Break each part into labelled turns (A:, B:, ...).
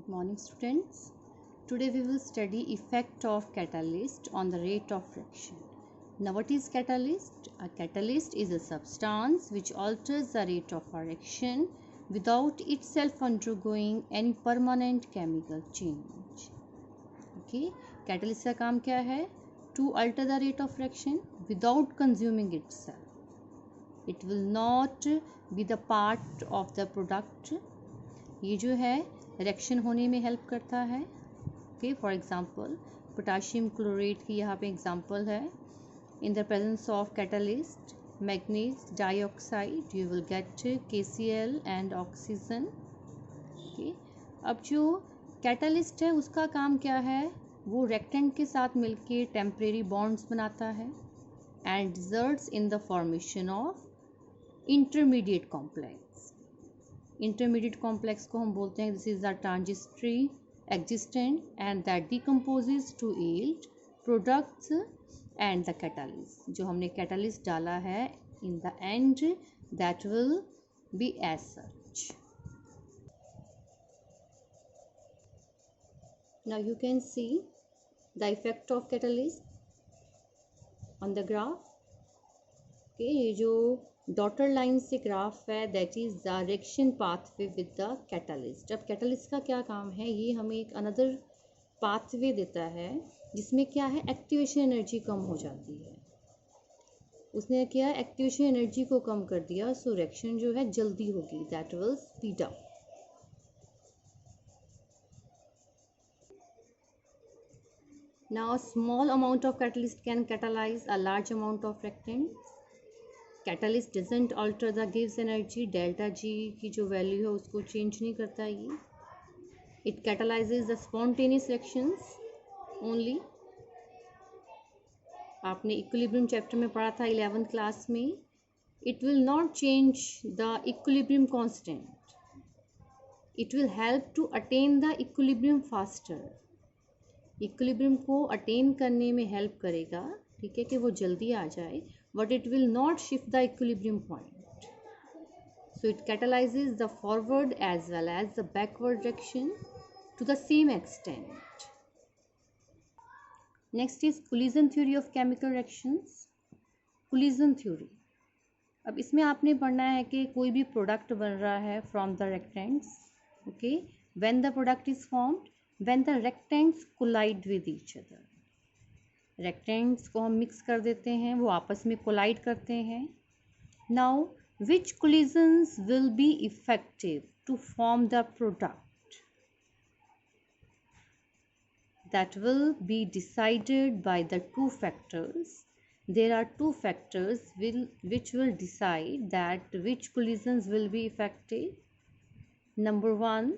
A: Good morning, students. Today we will study effect of catalyst on the rate of reaction. Now what is catalyst? A catalyst is a substance which alters the rate of a reaction without itself undergoing any permanent chemical change. Okay, catalyst का काम क्या है? To alter the rate of reaction without consuming itself. It will not be the part of the product. ये जो है reaction होने में help करता है. Okay, for example potassium chlorate की यहाँ पे एग्जांपल है. In the presence of catalyst manganese dioxide you will get KCl and oxygen. Okay, अब जो कैटलिस्ट है उसका काम क्या है? वो रिएक्टेंट के साथ मिलके टेम्परेरी बॉन्ड्स बनाता है and results in the formation of intermediate complex. Intermediate complex को हम बोलते हैं this is the transitory existent and that decomposes to yield products and the catalyst. जो हमने कैटलिस्ट डाला है in the end that will be as such. Now you can see the effect of catalyst on the graph. Okay, ये जो dotted line से graph है that is the reaction pathway with the catalyst. अब catalyst का क्या काम है? ये हमें एक अनदर पाथवे देता है जिसमें क्या है, एक्टिवेशन एनर्जी कम हो जाती है. उसने क्या एक्टिवेशन एनर्जी को कम कर दिया, सो रिएक्शन जो है जल्दी होगी, that will speed up. Now small amount of catalyst can catalyse a large amount of reactant. Catalyst doesn't alter the गिव्स एनर्जी. डेल्टा जी की जो वैल्यू है उसको चेंज नहीं करता ये. It catalyses the spontaneous reactions only. आपने equilibrium chapter में पढ़ा था 11th क्लास में. It will not change the equilibrium constant. It will help to attain the equilibrium faster. Equilibrium को अटेन करने में हेल्प करेगा, ठीक है, कि वो जल्दी आ जाए, but it will not shift the equilibrium point. So it catalyzes the forward as well as the backward reaction to the same extent. Next is collision theory of chemical reactions. Collision theory. अब इसमें आपने पढ़ना है कि कोई भी product बन रहा है from the reactants. Okay, when the product is formed, when the reactants collide with each other. रेक्टेंट्स को हम मिक्स कर देते हैं, वो आपस में कोलाइड करते हैं. Now which collisions will be effective to form the product? That will be decided by the two factors. There are two factors which will decide that which collisions will be effective. Number 1,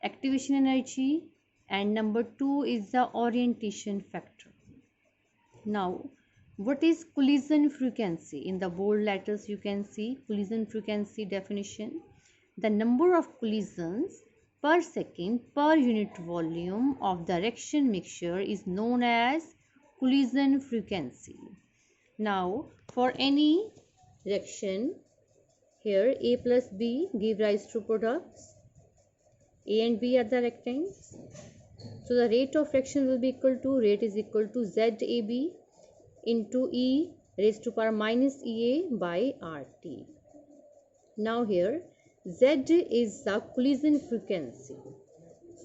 A: activation energy, and number 2 is the orientation factor. Now what is collision frequency? In the bold letters you can see collision frequency definition. The number of collisions per second per unit volume of the reaction mixture is known as collision frequency. Now for any reaction, here A plus B give rise to products. A and B are the reactants. So the rate of reaction will be equal to, rate is equal to ZAB into E raised to power minus EA by RT. Now here Z is the collision frequency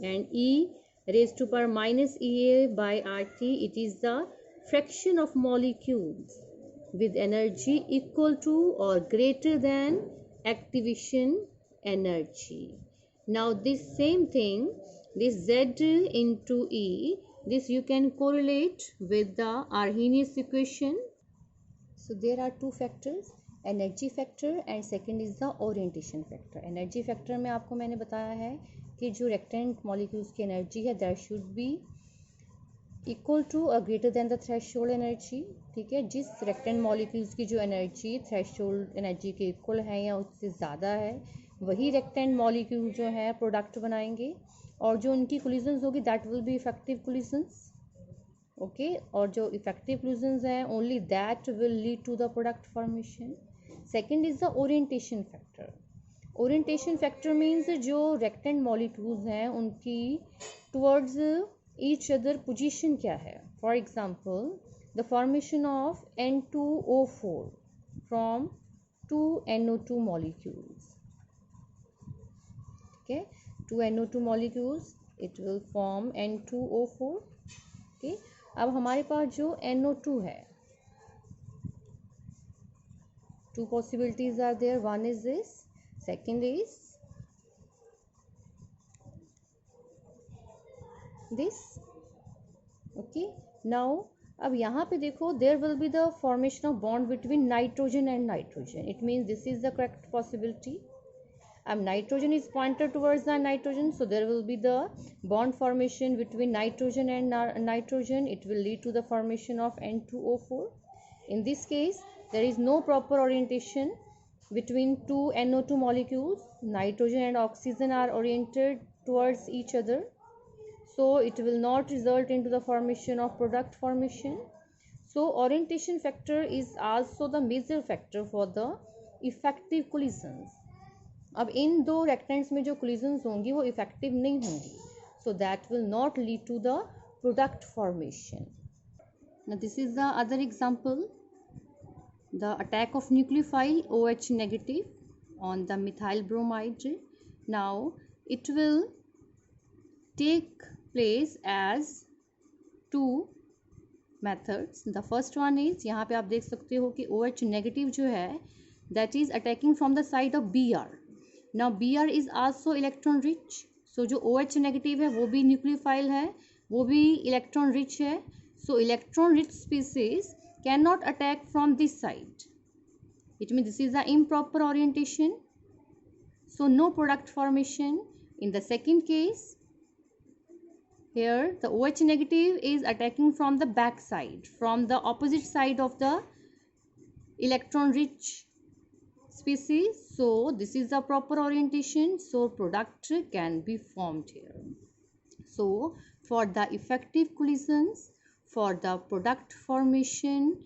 A: and E raised to power minus EA by RT, it is the fraction of molecules with energy equal to or greater than activation energy. Now this same thing, this Z into E, this you can correlate with the Arrhenius equation. So there are two factors, energy factor and second is the orientation factor. Energy factor में आपको मैंने बताया है कि जो reactant molecules की energy है that should be equal to or greater than the threshold energy. ठीक है, जिस reactant molecules की जो energy threshold energy के equal है या उससे ज़्यादा है वही reactant molecule जो है प्रोडक्ट बनाएंगे और जो उनकी कोलिजन्स होगी that will be effective collisions. Okay, और जो इफेक्टिव कोलिजन्स हैं only that will lead to the product formation. Second is the orientation factor. Orientation factor means जो रेक्टेंट मॉलिक्यूल्स हैं उनकी टुवर्ड्स ईच अदर पोजीशन क्या है. For example the formation of N2O4 from 2 NO2 molecules. Okay, 2 NO2 molecules it will form N2O4. Okay, अब हमारे पास जो NO2 है, two possibilities are there. One is this, second is this. Okay, now अब यहाँ पे देखो there will be the formation of bond between nitrogen and nitrogen. It means this is the correct possibility. अब nitrogen is pointed towards the nitrogen, so there will be the bond formation between nitrogen and nitrogen. It will lead to the formation of N2O4. In this case there is no proper orientation between two NO2 molecules. Nitrogen and oxygen are oriented towards each other, so it will not result into the formation of product formation. So orientation factor is also the major factor for the effective collisions. अब इन दो रेक्टेंट्स में जो collisions होंगी वो effective नहीं होंगी, so that will not lead to the product formation. Now this is the other example, the attack of nucleophile OH negative on the methyl bromide. Now it will take place as two methods. The first one is, यहाँ पे आप देख सकते हो कि OH negative जो है that is attacking from the side of Br. Now Br is also electron rich, so जो OH negative है वो भी nucleophile है, वो भी electron rich है, so electron rich species cannot attack from this side. It means this is the improper orientation, so no product formation. In the second case, here the OH negative is attacking from the back side, from the opposite side of the electron rich species, so this is the proper orientation, so product can be formed here. So for the effective collisions, for the product formation,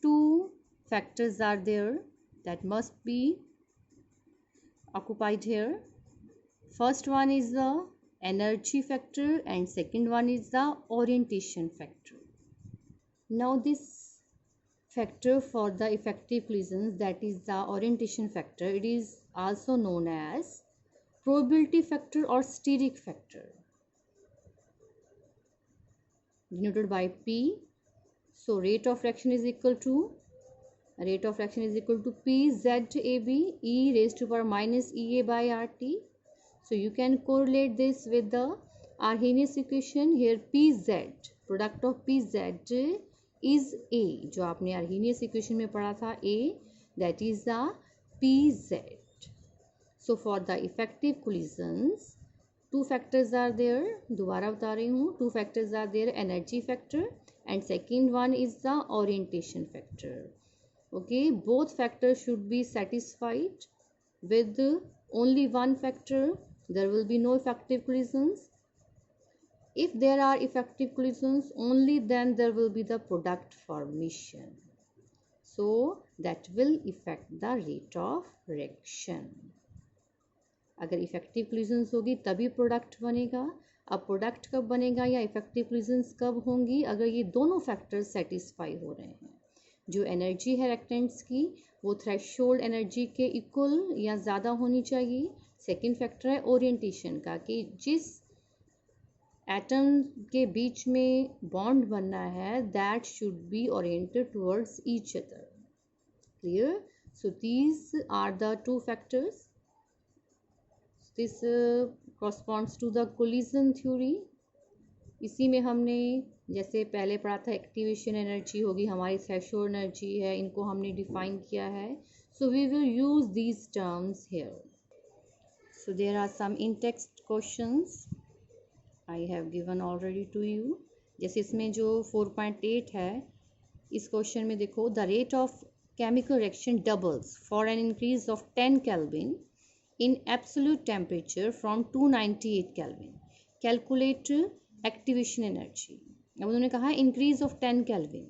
A: two factors are there that must be occupied here. First one is the energy factor and second one is the orientation factor. Now this factor for the effective collisions, that is the orientation factor, it is also known as probability factor or steric factor, denoted by P. So rate of reaction is equal to PZAB e raised to power minus EA by RT. So you can correlate this with the Arrhenius equation. Here PZ, product of PZ is A, जो आपने Arrhenius equation में पढ़ा था, A, that is the PZ. So for the effective collisions, two factors are there. दोबारा बता रही हूँ, two factors are there, energy factor and second one is the orientation factor. Okay, both factors should be satisfied. With only one factor, there will be no effective collisions. If there are effective collisions, only then there will be the product formation. So that will affect the rate of reaction. अगर effective collisions होगी तभी product बनेगा. अब product कब बनेगा या effective collisions कब होंगी? अगर ये दोनों factors satisfy हो रहे हैं. जो एनर्जी है रेक्टेंट्स की वो थ्रेशोल्ड एनर्जी के इक्वल या ज़्यादा होनी चाहिए. सेकेंड फैक्टर है ओरिएंटेशन का, कि जिस एटम के बीच में बॉन्ड बनना है that should be oriented towards each other. Clear? So these are the two factors. This corresponds to the collision theory. इसी में हमने जैसे पहले पढ़ा था एक्टिवेशन एनर्जी होगी, हमारी थ्रेशोल्ड एनर्जी है, इनको हमने डिफाइन किया है. So we will use these terms here. So there are some in text questions I have given already to you. जैसे इसमें जो 4.8 है, इस क्वेश्चन में देखो, the rate of chemical reaction doubles for an increase of 10 kelvin in absolute temperature from 298 kelvin. Calculate activation energy. अब उन्होंने कहा increase of 10 kelvin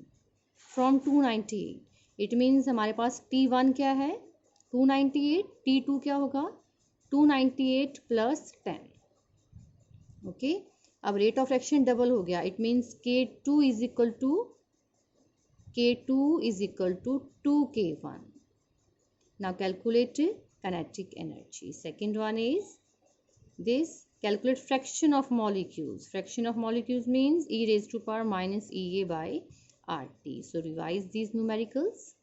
A: from 298. It means हमारे पास T1 क्या है 298, T2 क्या होगा 298 plus 10. Okay, अब rate of reaction double हो गया. It means K2 is equal to 2K1. Now calculate kinetic energy. Second one is this, calculate fraction of molecules. Fraction of molecules means e raised to power minus EA by RT. So revise these numericals.